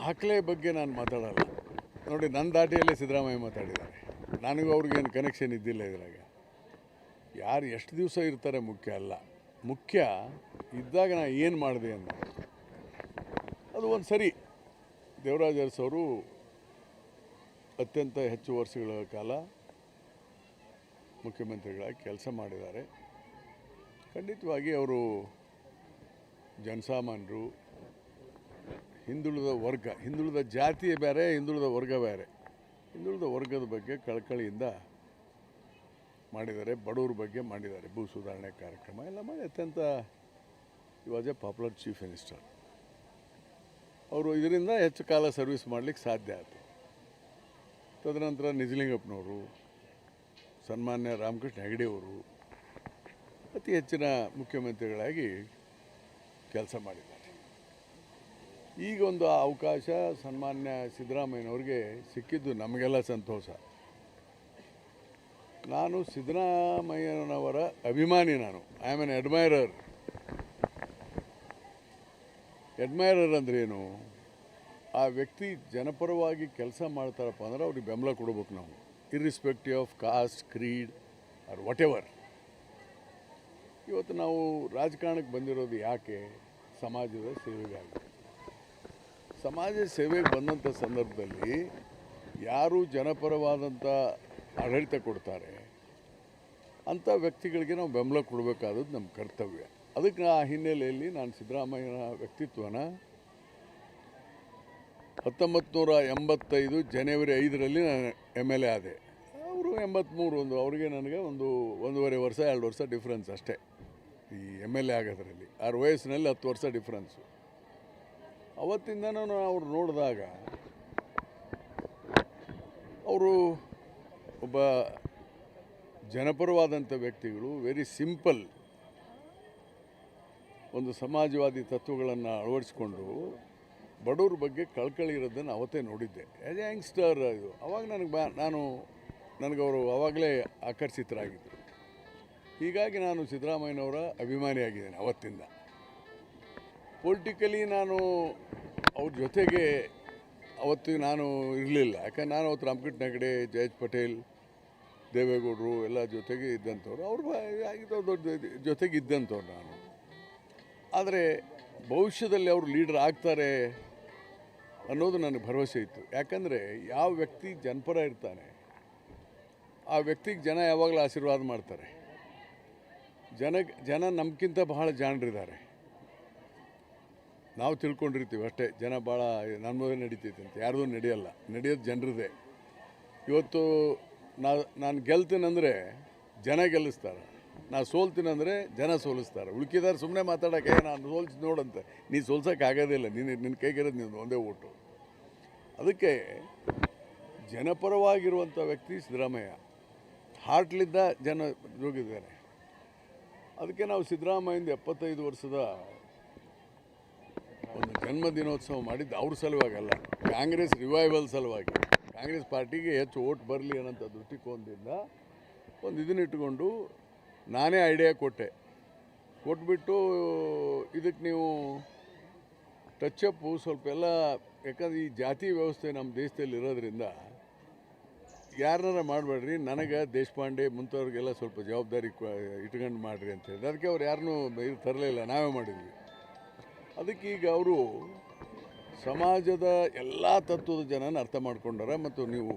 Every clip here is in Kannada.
ದಾಖಲೆ ಬಗ್ಗೆ ನಾನು ಮಾತಾಡಲ್ಲ. ನೋಡಿ, ನನ್ನ ದಾಟಿಯಲ್ಲೇ ಸಿದ್ದರಾಮಯ್ಯ ಮಾತಾಡಿದ್ದಾರೆ. ನನಗೂ ಅವ್ರಿಗೇನು ಕನೆಕ್ಷನ್ ಇದ್ದಿಲ್ಲ ಇದ್ರಾಗ. ಯಾರು ಎಷ್ಟು ದಿವಸ ಇರ್ತಾರೆ ಮುಖ್ಯ ಅಲ್ಲ, ಮುಖ್ಯ ಇದ್ದಾಗ ನಾನು ಏನು ಮಾಡಿದೆ ಅಂತ. ಅದು ಒಂದು ಸರಿ ದೇವರಾಜ ಅರಸು ಅವರು ಅತ್ಯಂತ ಹೆಚ್ಚು ವರ್ಷಗಳ ಕಾಲ ಮುಖ್ಯಮಂತ್ರಿಗಳಾಗಿ ಕೆಲಸ ಮಾಡಿದ್ದಾರೆ. ಖಂಡಿತವಾಗಿ ಅವರು ಜನಸಾಮಾನ್ಯರು, ಹಿಂದುಳಿದ ಜಾತಿ ಬೇರೆ, ಹಿಂದುಳಿದ ವರ್ಗ ಬೇರೆ. ಹಿಂದುಳಿದ ವರ್ಗದ ಬಗ್ಗೆ ಕಳಕಳಿಯಿಂದ ಮಾಡಿದ್ದಾರೆ, ಬಡವ್ರ ಬಗ್ಗೆ ಮಾಡಿದ್ದಾರೆ. ಭೂ ಸುಧಾರಣೆ ಕಾರ್ಯಕ್ರಮ ಎಲ್ಲ ಮಾಡಿ ಅತ್ಯಂತ was A popular chief minister. ಅವರು ಇದರಿಂದ ಹೆಚ್ಚು ಕಾಲ ಸರ್ವಿಸ್ ಮಾಡಲಿಕ್ಕೆ ಸಾಧ್ಯ ಆಯಿತು. ತದನಂತರ ನಿಜಲಿಂಗಪ್ಪನವರು, ಸನ್ಮಾನ್ಯ ರಾಮಕೃಷ್ಣ ಹೆಗಡೆಯವರು ಅತಿ ಹೆಚ್ಚಿನ ಮುಖ್ಯಮಂತ್ರಿಗಳಾಗಿ ಕೆಲಸ ಮಾಡಿದ್ದಾರೆ. ಈಗ ಒಂದು ಅವಕಾಶ ಸನ್ಮಾನ್ಯ ಸಿದ್ದರಾಮಯ್ಯನವ್ರಿಗೆ ಸಿಕ್ಕಿದ್ದು ನಮಗೆಲ್ಲ ಸಂತೋಷ. ನಾನು ಸಿದ್ದರಾಮಯ್ಯನವರ ಅಭಿಮಾನಿ. ನಾನು ಐ ಆಮ್ ಎನ್ ಅಡ್ಮೈರರ್. ಅಂದ್ರೇನು? ಆ ವ್ಯಕ್ತಿ ಜನಪರವಾಗಿ ಕೆಲಸ ಮಾಡ್ತಾರಪ್ಪ ಅಂದ್ರೆ ಅವ್ರಿಗೆ ಬೆಂಬಲ ಕೊಡಬೇಕು ನಾವು, irrespective of caste, creed or whatever. ಇವತ್ತು ನಾವು ರಾಜಕಾರಣಕ್ಕೆ ಬಂದಿರೋದು ಯಾಕೆ? ಸಮಾಜದ ಸೇವೆಗಾಗಿ. ಸಮಾಜ ಸೇವೆಗೆ ಬಂದಂಥ ಸಂದರ್ಭದಲ್ಲಿ ಯಾರು ಜನಪರವಾದಂಥ ಆಡಳಿತ ಕೊಡ್ತಾರೆ ಅಂಥ ವ್ಯಕ್ತಿಗಳಿಗೆ ನಾವು ಬೆಂಬಲ ಕೊಡಬೇಕಾದದ್ದು ನಮ್ಮ ಕರ್ತವ್ಯ. ಅದಕ್ಕೆ ಆ ಹಿನ್ನೆಲೆಯಲ್ಲಿ ನಾನು ಸಿದ್ದರಾಮಯ್ಯನ ವ್ಯಕ್ತಿತ್ವನ 1985 ಜನವರಿ 5ರಲ್ಲಿ ನಾನು MLA ಆದೆ. ಅವರು 83, ಅವ್ರಿಗೆ ನನಗೆ ಒಂದೂವರೆ ವರ್ಷ 2 ವರ್ಷ ಡಿಫ್ರೆನ್ಸ್ ಅಷ್ಟೇ ಈ MLA ಆಗೋದ್ರಲ್ಲಿ. ಅವ್ರ ವಯಸ್ಸಿನಲ್ಲಿ 10 ವರ್ಷ ಡಿಫ್ರೆನ್ಸು. ಅವತ್ತಿಂದನೂ ಅವ್ರು ನೋಡಿದಾಗ ಅವರು ಒಬ್ಬ ಜನಪರವಾದಂಥ ವ್ಯಕ್ತಿಗಳು, ವೆರಿ ಸಿಂಪಲ್, ಒಂದು ಸಮಾಜವಾದಿ ತತ್ವಗಳನ್ನು ಅಳವಡಿಸ್ಕೊಂಡು ಬಡವ್ರ ಬಗ್ಗೆ ಕಳಕಳಿ ಇರೋದನ್ನು ಅವತ್ತೇ ನೋಡಿದ್ದೆ. ಆ್ಯಸ್ ಎ ಯಂಗ್ಸ್ಟರ್ ಇದು. ಅವಾಗ ನನಗೆ ಅವರು ಆವಾಗಲೇ ಆಕರ್ಷಿತರಾಗಿದ್ದರು. ಹೀಗಾಗಿ ನಾನು ಸಿದ್ದರಾಮಯ್ಯನವರ ಅಭಿಮಾನಿಯಾಗಿದ್ದೇನೆ ಅವತ್ತಿಂದ. ಪೊಲಿಟಿಕಲಿ ನಾನು ಅವ್ರ ಜೊತೆಗೆ ಅವತ್ತು ನಾನು ಇರಲಿಲ್ಲ. ಯಾಕಂದ್ರೆ ನಾನು ಅವತ್ತು ರಾಮಕೃಷ್ಣ ಹೆಗಡೆ, ಜಯೇಶ್ ಪಟೇಲ್, ದೇವೇಗೌಡರು ಎಲ್ಲ ಜೊತೆಗೆ ಇದ್ದಂಥವ್ರು. ಅವ್ರ ಜೊತೆಗೆ ಇದ್ದಂಥವ್ರು ನಾನು. ಆದರೆ ಭವಿಷ್ಯದಲ್ಲಿ ಅವರು ಲೀಡರ್ ಆಗ್ತಾರೆ ಅನ್ನೋದು ನನಗೆ ಭರವಸೆ ಇತ್ತು. ಯಾಕಂದರೆ ಯಾವ ವ್ಯಕ್ತಿ ಜನಪರ ಇರ್ತಾನೆ ಆ ವ್ಯಕ್ತಿಗೆ ಜನ ಯಾವಾಗಲೂ ಆಶೀರ್ವಾದ ಮಾಡ್ತಾರೆ. ಜನ ನಮಗಿಂತ ಬಹಳ ಜಾಣರಿದ್ದಾರೆ. ನಾವು ತಿಳ್ಕೊಂಡಿರ್ತೀವಿ ಅಷ್ಟೇ, ಜನ ಭಾಳ ನಮ್ಮದೇ ನಡೀತೈತೆ ಅಂತ. ಯಾರ್ದೂ ನಡೆಯೋದು ಜನರದೇ. ಇವತ್ತು ನಾನು ಗೆಲ್ತೀನಂದರೆ ಜನ ಗೆಲ್ಲಿಸ್ತಾರೆ, ನಾ ಸೋಲ್ತೀನಂದರೆ ಜನ ಸೋಲಿಸ್ತಾರೆ. ಉಳ್ಕಿದಾರೆ ಸುಮ್ಮನೆ ಮಾತಾಡೋಕೆ ನಾನು ಸೋಲ್ಸಿ ನೋಡಂತೆ. ನೀನು ಸೋಲ್ಸೋಕ್ಕಾಗೋದಿಲ್ಲ, ನಿನ್ನ ಕೈಗಿರೋದು ನೀನು ಒಂದೇ ಓಟು. ಅದಕ್ಕೆ ಜನಪರವಾಗಿರುವಂಥ ವ್ಯಕ್ತಿ ಸಿದ್ದರಾಮಯ್ಯ. ಹಾರ್ಟ್ಲಿಂದ ಜನ ಹೋಗಿದ್ದಾರೆ. ಅದಕ್ಕೆ ನಾವು ಸಿದ್ದರಾಮಯ್ಯಂದು 75 ವರ್ಷದ ಒಂದು ಜನ್ಮ ದಿನೋತ್ಸವ ಮಾಡಿದ್ದು ಅವ್ರ ಸಲುವಾಗಲ್ಲ, ಕಾಂಗ್ರೆಸ್ ರಿವೈವಲ್ ಸಲುವಾಗಿ. ಕಾಂಗ್ರೆಸ್ ಪಾರ್ಟಿಗೆ ಹೆಚ್ಚು ಓಟ್ ಬರಲಿ ಅನ್ನೋಂಥ ದೃಷ್ಟಿಕೋನದಿಂದ ಇದನ್ನಿಟ್ಟುಕೊಂಡು ನಾನೇ ಐಡಿಯಾ ಕೊಟ್ಬಿಟ್ಟು ಇದಕ್ಕೆ ನೀವು ಟಚಪ್ಪು ಸ್ವಲ್ಪ ಎಲ್ಲ, ಯಾಕಂದ್ರೆ ಈ ಜಾತಿ ವ್ಯವಸ್ಥೆ ನಮ್ಮ ದೇಶದಲ್ಲಿ ಇರೋದ್ರಿಂದ ಯಾರನ್ನಾರ ಮಾಡಬೇಡ್ರಿ, ನನಗೆ ದೇಶಪಾಂಡೆ ಮುಂತವ್ರಿಗೆಲ್ಲ ಸ್ವಲ್ಪ ಜವಾಬ್ದಾರಿ ಇಟ್ಕೊಂಡು ಮಾಡಿರಿ ಅಂತ ಹೇಳಿದೆ. ಅದಕ್ಕೆ ಅವ್ರು ಯಾರನ್ನೂ ತರಲಿಲ್ಲ, ನಾವೇ ಮಾಡಿದ್ವಿ. ಅದಕ್ಕೆ ಈಗ ಅವರು ಸಮಾಜದ ಎಲ್ಲ ತತ್ವದ ಜನನ ಅರ್ಥ ಮಾಡ್ಕೊಂಡಾರ. ಮತ್ತು ನೀವು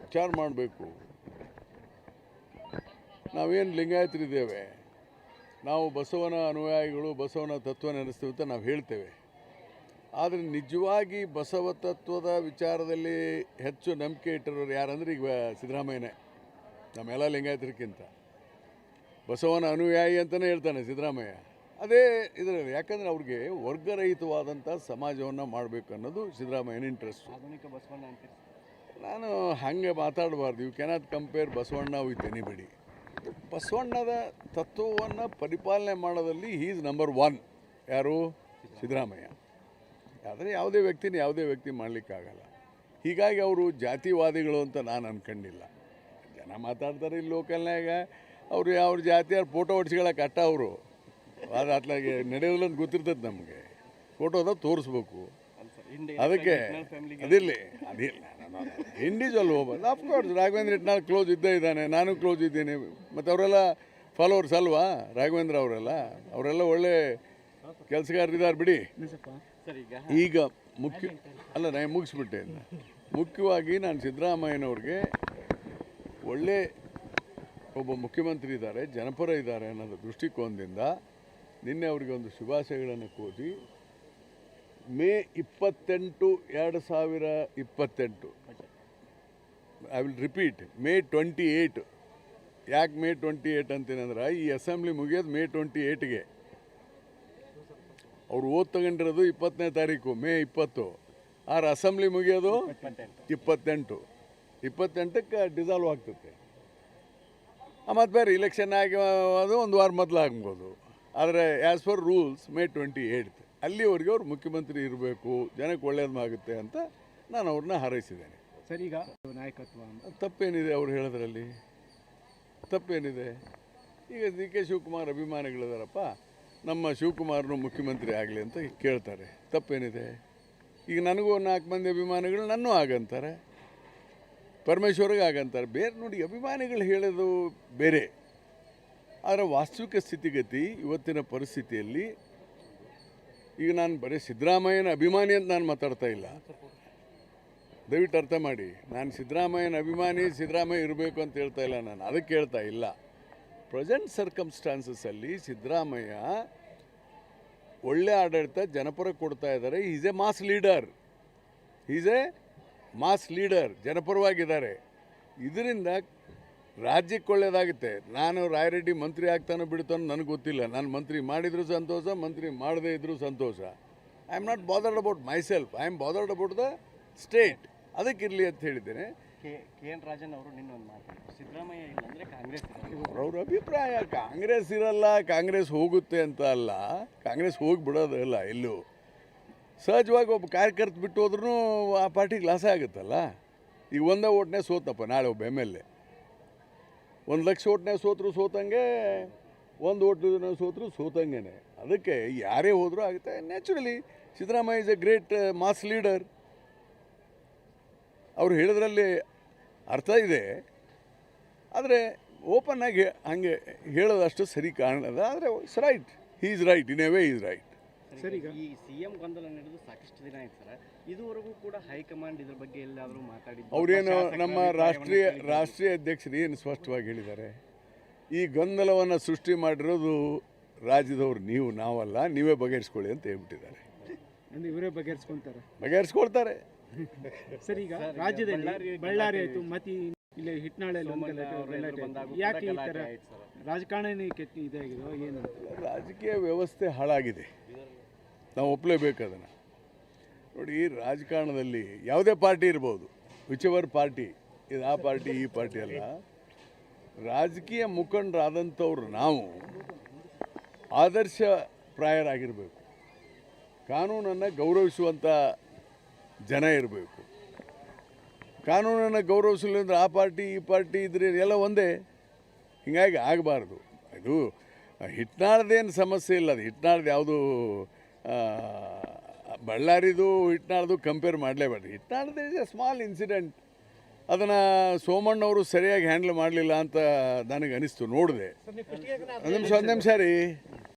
ವಿಚಾರ ಮಾಡಬೇಕು, ನಾವೇನು ಲಿಂಗಾಯತರಿದ್ದೇವೆ, ನಾವು ಬಸವನ ಅನುಯಾಯಿಗಳು, ಬಸವನ ತತ್ವ ನೆನೆಸ್ತೀವಿ ಅಂತ ನಾವು ಹೇಳ್ತೇವೆ. ಆದರೆ ನಿಜವಾಗಿ ಬಸವ ತತ್ವದ ವಿಚಾರದಲ್ಲಿ ಹೆಚ್ಚು ನಂಬಿಕೆ ಇಟ್ಟಿರೋರು ಯಾರಂದ್ರೆ ಈಗ ಸಿದ್ದರಾಮಯ್ಯನೇ. ನಮ್ಮೆಲ್ಲ ಲಿಂಗಾಯತರಿಗಿಂತ ಬಸವನ ಅನುಯಾಯಿ ಅಂತಲೇ ಹೇಳ್ತಾನೆ ಸಿದ್ದರಾಮಯ್ಯ. ಅದೇ ಇದರಲ್ಲಿ, ಯಾಕಂದರೆ ಅವ್ರಿಗೆ ವರ್ಗರಹಿತವಾದಂಥ ಸಮಾಜವನ್ನು ಮಾಡಬೇಕು ಅನ್ನೋದು ಸಿದ್ದರಾಮಯ್ಯನ ಇಂಟ್ರೆಸ್ಟು. ನಾನು ಹಾಗೆ ಮಾತಾಡಬಾರ್ದು. You cannot compare Basavanna with anybody. ಬಸವಣ್ಣದ ತತ್ವವನ್ನು ಪರಿಪಾಲನೆ ಮಾಡೋದಲ್ಲಿ ಹೀ ಈಸ್ ನಂಬರ್ 1. ಯಾರು? ಸಿದ್ದರಾಮಯ್ಯ. ಆದರೆ ಯಾವುದೇ ವ್ಯಕ್ತಿ ಮಾಡಲಿಕ್ಕಾಗಲ್ಲ. ಹೀಗಾಗಿ ಅವರು ಜಾತಿವಾದಿಗಳು ಅಂತ ನಾನು ಅಂದ್ಕೊಂಡಿಲ್ಲ. ಜನ ಮಾತಾಡ್ತಾರೆ ಇಲ್ಲಿ ಲೋಕಲ್ನಾಗ, ಅವರು ಅವ್ರ ಜಾತಿಯವ್ರ ಫೋಟೋ ಹೊಡ್ಸ್ಕೊಳಕ್ಕೆ ಅಟ್ಟ ಅವರು. ಅದು ಅತ್ಲಾಗೆ ನಡೆಯೋದಿಲ್ಲ ಅಂತ ಗೊತ್ತಿರ್ತದೆ ನಮಗೆ. ಫೋಟೋದ ತೋರಿಸ್ಬೇಕು. ಅದಕ್ಕೆ ಅದಿರಲಿ ಇಂಡಿವಿಜುವಲ್ ಹೋಗ್ಬೋದು. ಅಫ್ಕೋರ್ಸ್ ರಾಘವೇಂದ್ರ ಹಿಟ್ನಾಳ್ ಕ್ಲೋಸ್ ಇದ್ದೇ ಇದ್ದಾನೆ, ನಾನು ಕ್ಲೋಸ್ ಇದ್ದೀನಿ. ಮತ್ತು ಅವರೆಲ್ಲ ಫಾಲೋವರ್ಸ್ ಅಲ್ವಾ ರಾಘವೇಂದ್ರ ಅವರೆಲ್ಲ ಒಳ್ಳೆ ಕೆಲಸಗಾರರಿದ್ದಾರೆ ಬಿಡಿ. ಈಗ ನಾನು ಮುಗಿಸ್ಬಿಟ್ಟೆ. ಮುಖ್ಯವಾಗಿ ನಾನು ಸಿದ್ದರಾಮಯ್ಯನವ್ರಿಗೆ ಒಳ್ಳೆ ಒಬ್ಬ ಮುಖ್ಯಮಂತ್ರಿ ಇದ್ದಾರೆ, ಜನಪರ ಇದ್ದಾರೆ ಅನ್ನೋದು ದೃಷ್ಟಿಕೋನದಿಂದ ನಿನ್ನೆ ಅವರಿಗೆ ಒಂದು ಶುಭಾಶಯಗಳನ್ನು ಕೋರಿ May 28, 2028 I will repeat May 28. ಯಾಕೆ ಮೇ 28 ಅಂತೀನಂದ್ರೆ ಈ ಅಸೆಂಬ್ಲಿ ಮುಗಿಯೋದು ಮೇ 28ಗೆ. ಅವ್ರು ಓದ್ ತಗೊಂಡಿರೋದು 20ನೇ ತಾರೀಕು ಮೇ 20. ಅಸೆಂಬ್ಲಿ ಮುಗಿಯೋದು 28ಕ್ಕೆ ಡಿಸಾಲ್ವ್ ಆಗ್ತದೆ. ಮತ್ತು ಬೇರೆ ಇಲೆಕ್ಷನ್ ಆಗಿ ಅದು ಒಂದು ವಾರ ಮೊದಲು ಆಗ್ಬೋದು. ಆದರೆ ಆ್ಯಸ್ ಪರ್ ರೂಲ್ಸ್ ಮೇ 28 ಅಲ್ಲಿವರೆಗೆ ಅವ್ರು ಮುಖ್ಯಮಂತ್ರಿ ಇರಬೇಕು, ಜನಕ್ಕೆ ಒಳ್ಳೇದಾಗುತ್ತೆ ಅಂತ ನಾನು ಅವ್ರನ್ನ ಹಾರೈಸಿದ್ದೇನೆ. ಸರ್, ಈಗ ನಾಯಕತ್ವ ತಪ್ಪೇನಿದೆ ಅವ್ರು ಹೇಳೋದ್ರಲ್ಲಿ? ತಪ್ಪೇನಿದೆ? ಈಗ ಡಿ ಕೆ ಶಿವಕುಮಾರ್ ಅಭಿಮಾನಿಗಳಿದಾರಪ್ಪ, ನಮ್ಮ ಶಿವಕುಮಾರ್ನು ಮುಖ್ಯಮಂತ್ರಿ ಆಗಲಿ ಅಂತ ಕೇಳ್ತಾರೆ. ತಪ್ಪೇನಿದೆ? ಈಗ ನನಗೂ 4 ಮಂದಿ ಅಭಿಮಾನಿಗಳು ನನ್ನೂ ಆಗಂತಾರೆ, ಪರಮೇಶ್ವರ್ಗೆ ಆಗಂತಾರೆ. ಬೇರೆ ನೋಡಿ, ಅಭಿಮಾನಿಗಳು ಹೇಳೋದು ಬೇರೆ. ಆದರೆ ವಾಸ್ತವಿಕ ಸ್ಥಿತಿಗತಿ ಇವತ್ತಿನ ಪರಿಸ್ಥಿತಿಯಲ್ಲಿ ಈಗ ನಾನು ಬರೀ ಸಿದ್ದರಾಮಯ್ಯನ ಅಭಿಮಾನಿ ಅಂತ ನಾನು ಮಾತಾಡ್ತಾ ಇಲ್ಲ, ದಯವಿಟ್ಟು ಅರ್ಥ ಮಾಡಿ. ನಾನು ಸಿದ್ದರಾಮಯ್ಯನ ಅಭಿಮಾನಿ, ಸಿದ್ದರಾಮಯ್ಯ ಇರಬೇಕು ಅಂತ ಹೇಳ್ತಾ ಇಲ್ಲ, ನಾನು ಅದಕ್ಕೆ ಹೇಳ್ತಾ ಇಲ್ಲ. ಪ್ರೆಸೆಂಟ್ ಸರ್ಕಮ್ಸ್ಟಾನ್ಸಸ್ಸಲ್ಲಿ ಸಿದ್ದರಾಮಯ್ಯ ಒಳ್ಳೆ ಆಡಳಿತ ಜನಪರ ಕೊಡ್ತಾ ಇದ್ದಾರೆ. ಈಸ್ ಎ ಮಾಸ್ ಲೀಡರ್, ಜನಪರವಾಗಿದ್ದಾರೆ. ಇದರಿಂದ ರಾಜ್ಯಕ್ಕೆ ಒಳ್ಳೆಯದಾಗುತ್ತೆ. ನಾನು ರಾಯರೆಡ್ಡಿ ಮಂತ್ರಿ ಆಗ್ತಾನೋ ಬಿಡ್ತಾನೋ ನನಗೆ ಗೊತ್ತಿಲ್ಲ. ನಾನು ಮಂತ್ರಿ ಮಾಡಿದರೂ ಸಂತೋಷ, ಮಂತ್ರಿ ಮಾಡದೇ ಇದ್ದರೂ ಸಂತೋಷ. I am not bothered about myself, I am bothered about the state. ಅದಕ್ಕಿರಲಿ ಅಂತ ಹೇಳಿದ್ದೇನೆ. KN ರಾಜನ್ ಅವರು ನಿನ್ನೊಂದು ಮಾತಾಡಿದ್ರು, ಸಿದ್ದರಾಮಯ್ಯ ಇಲ್ಲಾಂದರೆ ಕಾಂಗ್ರೆಸ್ ಅವ್ರ ಅಭಿಪ್ರಾಯ. ಕಾಂಗ್ರೆಸ್ ಇರಲ್ಲ, ಕಾಂಗ್ರೆಸ್ ಹೋಗುತ್ತೆ ಅಂತ ಅಲ್ಲ, ಕಾಂಗ್ರೆಸ್ ಹೋಗಿಬಿಡೋದಲ್ಲ. ಎಲ್ಲೂ ಸಹಜವಾಗಿ ಒಬ್ಬ ಕಾರ್ಯಕರ್ತ ಬಿಟ್ಟು ಹೋದ್ರೂ ಆ ಪಾರ್ಟಿಗೆ ಲಾಸ ಆಗುತ್ತಲ್ಲ. ಈಗ ಒಂದೇ ಓಟ್ನೇ ಸೋತಪ್ಪ, ನಾಳೆ ಒಬ್ಬ MLA 1 ಲಕ್ಷ ಓಟ್ನೇ ಸೋತಂಗೆ, 1 ಓಟ್ನ ಸೋತಂಗೆ. ಅದಕ್ಕೆ ಯಾರೇ ಹೋದರೂ ಆಗುತ್ತೆ. Naturally Siddaramaiah is a great mass leader. ಅವ್ರು ಹೇಳಿದ್ರಲ್ಲಿ ಅರ್ಥ ಇದೆ. ಆದರೆ ಓಪನ್ ಆಗಿ ಹಾಗೆ ಹೇಳೋದಷ್ಟು ಸರಿ ಕಾಣದ. ಆದರೆ it's right, he is right, in a way is right. Sir, ಈಗ ಈ CM ಗೊಂದಲ ನಡೆದು ಸಾಕಷ್ಟು ದಿನ ಆಯ್ತು ಸರ್. ಇದುವರೆಗೂ ಕೂಡ ಹೈಕಮಾಂಡ್ ಇದ್ರ ಬಗ್ಗೆ ಎಲ್ಲಾದರೂ ಮಾತಾಡಿದ್ದು? ಅವರೇನು ನಮ್ಮ ರಾಷ್ಟ್ರೀಯ ಅಧ್ಯಕ್ಷರು ಏನು ಸ್ಪಷ್ಟವಾಗಿ ಹೇಳಿದ್ದಾರೆ, ಈ ಗೊಂದಲವನ್ನು ಸೃಷ್ಟಿ ಮಾಡಿರೋದು ರಾಜ್ಯದವ್ರು ನಾವಲ್ಲ, ನೀವೇ ಬಗೆಹರಿಸ್ಕೊಳ್ಳಿ ಅಂತ ಹೇಳ್ಬಿಟ್ಟಿದ್ದಾರೆ. ಇವರೇ ಬಗೆಹರಿಸ್ಕೊಳ್ತಾರೆ. ಸರ್, ಈಗ ರಾಜ್ಯದಲ್ಲಿ ಬಳ್ಳಾರಿ ಆಯಿತು, ಮತ್ತು ಇಲ್ಲಿ ಹಿಟ್ನಾಳಲ್ಲಿ ಯಾಕೆ ಈ ಥರ ರಾಜಕಾರಣನೇ ಕೆಟ್ಟ ಇದಾಗಿದೋ ಏನು? ರಾಜಕೀಯ ವ್ಯವಸ್ಥೆ ಹಾಳಾಗಿದೆ, ನಾವು ಒಪ್ಪಲೇಬೇಕು ಅದನ್ನು. ನೋಡಿ, ರಾಜಕಾರಣದಲ್ಲಿ ಯಾವುದೇ ಪಾರ್ಟಿ ಇರ್ಬೋದು, ವಿಚೆವರ್ ಪಾರ್ಟಿ, ಇದು ಆ ಪಾರ್ಟಿ ಈ ಪಾರ್ಟಿ ಅಲ್ಲ. ರಾಜಕೀಯ ಮುಖಂಡರಾದಂಥವ್ರು ನಾವು ಆದರ್ಶಪ್ರಾಯರಾಗಿರಬೇಕು, ಕಾನೂನನ್ನು ಗೌರವಿಸುವಂಥ ಜನ ಇರಬೇಕು. ಕಾನೂನನ್ನು ಗೌರವಿಸಲಿಲ್ಲ ಅಂದರೆ ಆ ಪಾರ್ಟಿ ಈ ಪಾರ್ಟಿ ಇದ್ರೆ ಎಲ್ಲ ಒಂದೇ. ಹೀಗಾಗಿ ಆಗಬಾರ್ದು. ಇದು ಹಿಟ್ನಾಳದೇನು ಸಮಸ್ಯೆ ಇಲ್ಲ. ಅದು ಹಿಟ್ನಾಳದ್ದು ಯಾವುದು ಬಳ್ಳಾರಿದು ಹಿಟ್ನಾಳದು ಕಂಪೇರ್ ಮಾಡಲೇಬಾರ್ದು. ಹಿಟ್ನಾಳದ್ದು ಇಸ್ ಎ ಸ್ಮಾಲ್ ಇನ್ಸಿಡೆಂಟ್. ಅದನ್ನು ಸೋಮಣ್ಣವರು ಸರಿಯಾಗಿ ಹ್ಯಾಂಡಲ್ ಮಾಡಲಿಲ್ಲ ಅಂತ ನನಗೆ ಅನಿಸ್ತು. ನೋಡಿದೆ. ಒಂದು ನಿಮಿಷ ರೀ.